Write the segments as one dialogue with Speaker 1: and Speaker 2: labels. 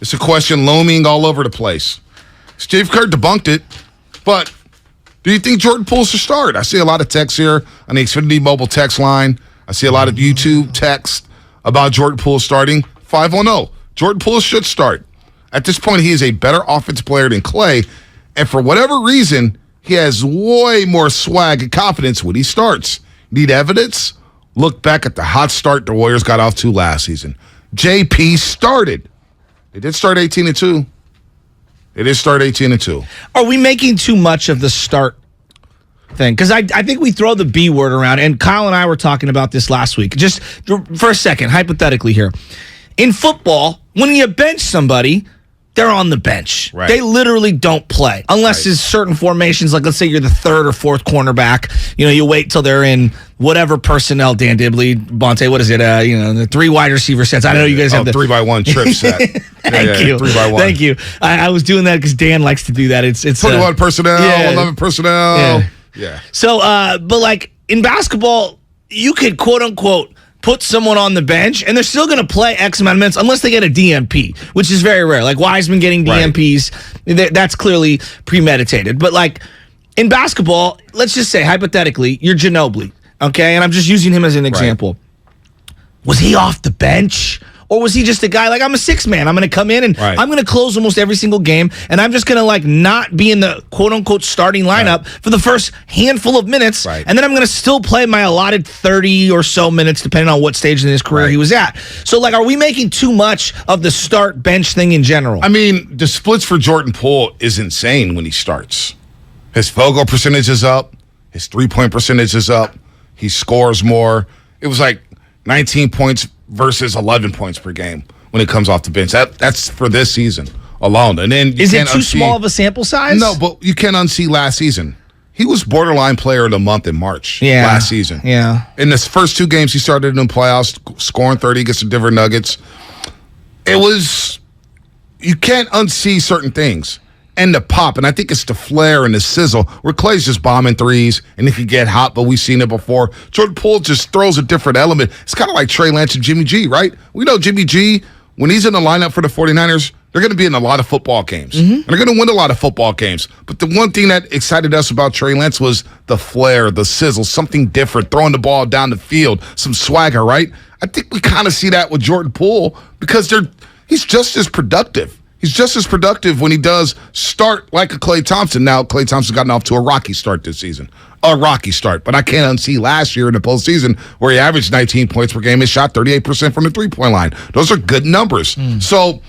Speaker 1: It's a question looming all over the place. Steve Kerr debunked it, but do you think Jordan Poole should start? I see a lot of texts here on the Xfinity mobile text line. I see a lot of YouTube text about Jordan Poole starting. 510. Jordan Poole should start. At this point, he is a better offensive player than Klay, and for whatever reason, he has way more swag and confidence when he starts. Need evidence? Look back at the hot start the Warriors got off to last season. JP started. They did start 18-2. It is start 18-2.
Speaker 2: Are we making too much of the start thing? Because I think we throw the B word around, and Kyle and I were talking about this last week. Just for a second, hypothetically here. In football, when you bench somebody, they're on the bench.
Speaker 1: Right.
Speaker 2: They literally don't play. Unless there's certain formations, like let's say you're the third or fourth cornerback. You wait till they're in whatever personnel, Dan Dibley, Bonta, what is it? The 3 wide receiver sets. I know you guys have the
Speaker 1: 3x1 trip set.
Speaker 2: Thank you.
Speaker 1: 3x1.
Speaker 2: Thank you. I was doing that because Dan likes to do that. It's
Speaker 1: 21 personnel, 11 personnel. Yeah.
Speaker 2: So, but like in basketball, you could quote unquote put someone on the bench, and they're still going to play X amount of minutes unless they get a DMP, which is very rare. Like Wiseman getting DMPs, that's clearly premeditated. But like in basketball, let's just say, hypothetically, you're Ginobili, okay? And I'm just using him as an example. Was he off the bench? Or was he just a guy like, I'm a 6-man. I'm going to come in and I'm going to close almost every single game, and I'm just going to like not be in the quote-unquote starting lineup for the first handful of minutes, and then I'm going to still play my allotted 30 or so minutes, depending on what stage in his career he was at. So like, are we making too much of the start-bench thing in general?
Speaker 1: I mean, the splits for Jordan Poole is insane when he starts. His field goal percentage is up. His three-point percentage is up. He scores more. It was like 19 points versus 11 points per game when it comes off the bench. That's for this season alone. And then
Speaker 2: is it too small of a sample size?
Speaker 1: No, but you can't unsee last season. He was borderline player of the month in March last season.
Speaker 2: Yeah.
Speaker 1: In the first 2 games he started in the playoffs, scoring 30 against the Denver Nuggets. You can't unsee certain things. And the pop, and I think it's the flair and the sizzle, where Klay's just bombing threes, and he can get hot, but we've seen it before. Jordan Poole just throws a different element. It's kind of like Trey Lance and Jimmy G, right? We know Jimmy G, when he's in the lineup for the 49ers, they're going to be in a lot of football games. And they're going to win a lot of football games. But the one thing that excited us about Trey Lance was the flair, the sizzle, something different, throwing the ball down the field, some swagger, right? I think we kind of see that with Jordan Poole because he's just as productive. He's just as productive when he does start like a Klay Thompson. Now, Klay Thompson's gotten off to a rocky start this season. A rocky start. But I can't unsee last year in the postseason where he averaged 19 points per game and shot 38% from the three-point line. Those are good numbers. So,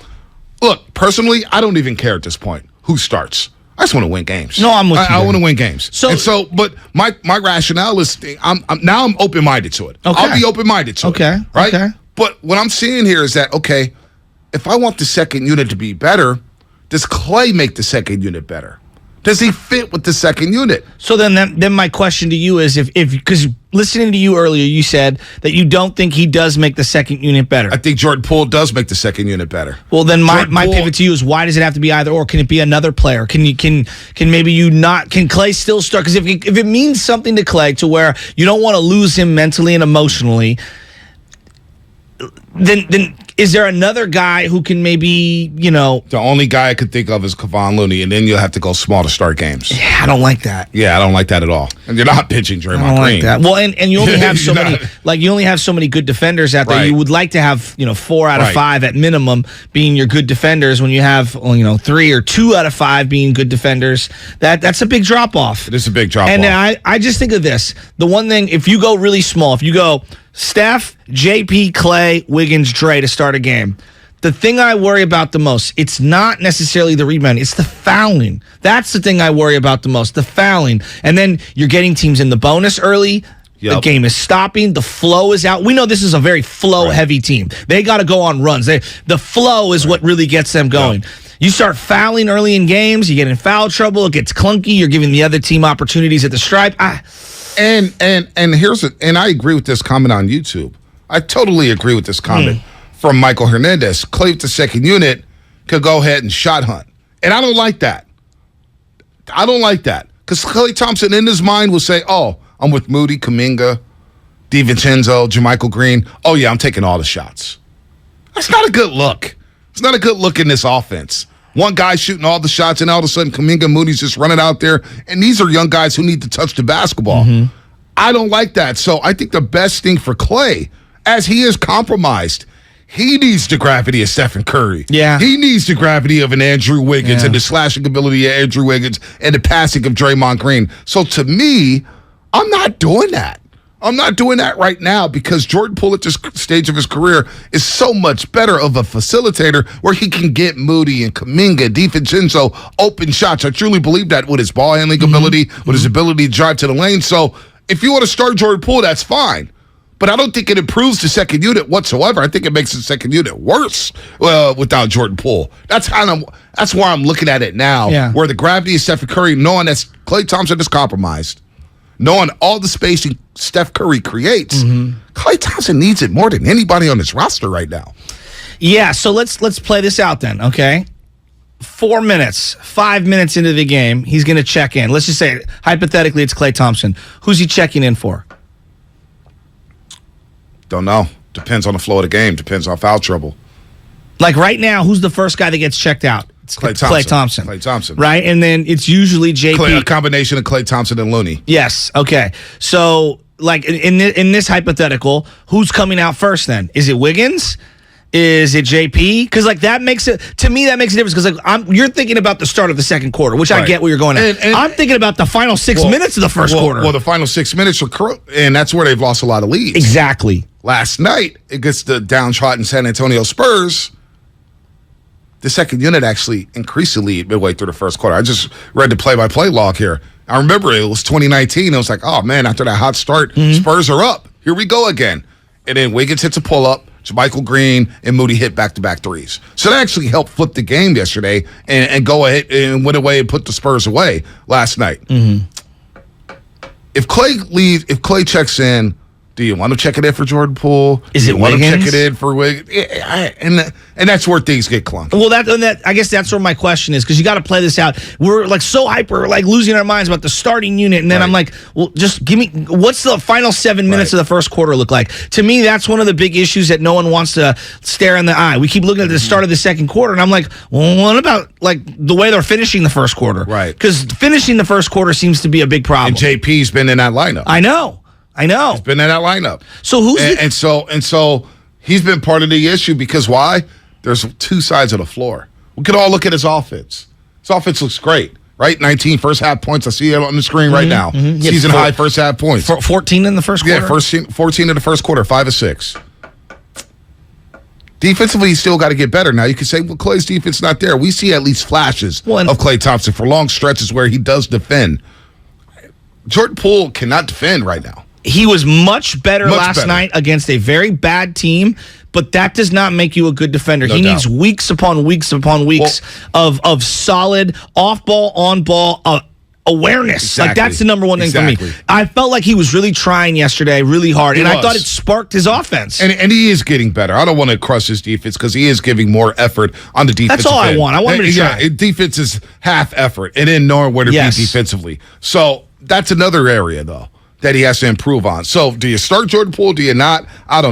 Speaker 1: look, personally, I don't even care at this point who starts. I just want to win games.
Speaker 2: No, I'm with you.
Speaker 1: I want to win games. But my rationale is I'm open-minded to it.
Speaker 2: Okay.
Speaker 1: I'll be open-minded to it. Right?
Speaker 2: Okay.
Speaker 1: But what I'm seeing here is that, okay, if I want the second unit to be better, does Klay make the second unit better? Does he fit with the second unit?
Speaker 2: So then my question to you is, if because listening to you earlier, you said that you don't think he does make the second unit better.
Speaker 1: I think Jordan Poole does make the second unit better.
Speaker 2: Well, then my pivot to you is, why does it have to be either or? Can it be another player? Can Klay still start? Because if it means something to Klay to where you don't want to lose him mentally and emotionally, then is there another guy who can maybe,
Speaker 1: The only guy I could think of is Kevon Looney, and then you'll have to go small to start games.
Speaker 2: Yeah, I don't like that.
Speaker 1: Yeah, I don't like that at all. And you're not pitching Draymond Green.
Speaker 2: I don't like that. Well, and you only have so many, you only have so many good defenders out there.
Speaker 1: Right.
Speaker 2: You would like to have, 4 out of 5 at minimum being your good defenders. When you have, 3 or 2 out of 5 being good defenders, that's a big drop off.
Speaker 1: It is a big drop off.
Speaker 2: And I just think of this. The one thing, if you go really small, if you go Steph, JP, Klay, Wiggins, Dre to start a game, the thing I worry about the most, it's not necessarily the rebound, it's the fouling. That's the thing I worry about the most, the fouling. And then you're getting teams in the bonus early. Yep. The game is stopping. The flow is out. We know this is a very flow-heavy team. They got to go on runs. The flow is what really gets them going. Yep. You start fouling early in games, you get in foul trouble, it gets clunky, you're giving the other team opportunities at the stripe.
Speaker 1: And I agree with this comment on YouTube. I totally agree with this comment from Michael Hernandez. Klay with the second unit could go ahead and shot hunt. And I don't like that. Because Klay Thompson in his mind will say, oh, I'm with Moody, Kuminga, DiVincenzo, JaMychal Green. Oh, yeah, I'm taking all the shots. That's not a good look. It's not a good look in this offense. One guy shooting all the shots, and all of a sudden Kuminga Moody's just running out there. And these are young guys who need to touch the basketball. Mm-hmm. I don't like that. So I think the best thing for Klay, as he is compromised, he needs the gravity of Stephen Curry.
Speaker 2: Yeah.
Speaker 1: He needs the gravity of an Andrew Wiggins and the slashing ability of Andrew Wiggins and the passing of Draymond Green. So to me, I'm not doing that. I'm not doing that right now because Jordan Poole at this stage of his career is so much better of a facilitator where he can get Moody and Kuminga, DiVincenzo open shots. I truly believe that with his ball handling ability, with his ability to drive to the lane. So if you want to start Jordan Poole, that's fine. But I don't think it improves the second unit whatsoever. I think it makes the second unit worse without Jordan Poole. That's why I'm looking at it now, where the gravity of Stephen Curry, knowing that Klay Thompson is compromised, knowing all the spacing Steph Curry creates, Klay Thompson needs it more than anybody on this roster right now.
Speaker 2: Yeah, so let's play this out then, okay? 4 minutes, 5 minutes into the game, he's going to check in. Let's just say, hypothetically, it's Klay Thompson. Who's he checking in for?
Speaker 1: Don't know. Depends on the flow of the game. Depends on foul trouble.
Speaker 2: Like right now, who's the first guy that gets checked out? It's
Speaker 1: Klay Thompson.
Speaker 2: Klay Thompson. Right? And then it's usually JP.
Speaker 1: A combination of Klay Thompson and Looney.
Speaker 2: Yes. Okay. So, like, in this hypothetical, who's coming out first then? Is it Wiggins? Is it JP? Because, like, that makes it, to me, that makes a difference. Because, like, you're thinking about the start of the second quarter, which I get where you're going at. And I'm thinking about the final 6 minutes of the first quarter.
Speaker 1: Well, the final 6 minutes are, and that's where they've lost a lot of leads.
Speaker 2: Exactly.
Speaker 1: Last night, against the downtrodden San Antonio Spurs, the second unit actually increased the lead midway through the first quarter. I just read the play-by-play log here. I remember it was 2019. It was like, oh, man, after that hot start, Spurs are up. Here we go again. And then Wiggins hits a pull-up. JaMychal Green and Moody hit back-to-back threes. So that actually helped flip the game yesterday and go ahead and went away and put the Spurs away last night. If Klay checks in, do you want to check it in for Jordan Poole?
Speaker 2: Is it
Speaker 1: want
Speaker 2: Wiggins?
Speaker 1: To check it in for Wiggins? And that's where things get clunky.
Speaker 2: Well, I guess that's where my question is, because you got to play this out. We're like so hyper, like losing our minds about the starting unit, and then I'm like, well, just give me what's the final 7 minutes of the first quarter look like? To me, that's one of the big issues that no one wants to stare in the eye. We keep looking at the start of the second quarter, and I'm like, well, what about like the way they're finishing the first quarter?
Speaker 1: Right.
Speaker 2: Because finishing the first quarter seems to be a big problem.
Speaker 1: And JP's been in that lineup.
Speaker 2: I know. He's
Speaker 1: been in that lineup.
Speaker 2: So who's
Speaker 1: and so he's been part of the issue because why? There's two sides of the floor. We could all look at his offense. His offense looks great, right? 19 first half points. I see it on the screen right now. Season high first half points.
Speaker 2: 14 in the first quarter?
Speaker 1: Yeah, 14 in the first quarter, 5 of 6. Defensively, he's still got to get better. Now, you can say, well, Klay's defense not there. We see at least flashes of Klay Thompson for long stretches where he does defend. Jordan Poole cannot defend right now.
Speaker 2: He was much better last night against a very bad team, but that does not make you a good defender. He needs weeks upon weeks upon weeks of solid off-ball, on-ball awareness.
Speaker 1: Exactly.
Speaker 2: Like, that's the number one thing for me. I felt like he was really trying yesterday, really hard, and I thought it sparked his offense.
Speaker 1: And he is getting better. I don't want to crush his defense because he is giving more effort on the defense.
Speaker 2: That's all I want. I want him to try.
Speaker 1: Defense is half effort, and then knowing where to be defensively. So that's another area, though, that he has to improve on. So do you start Jordan Poole? Do you not? I don't know.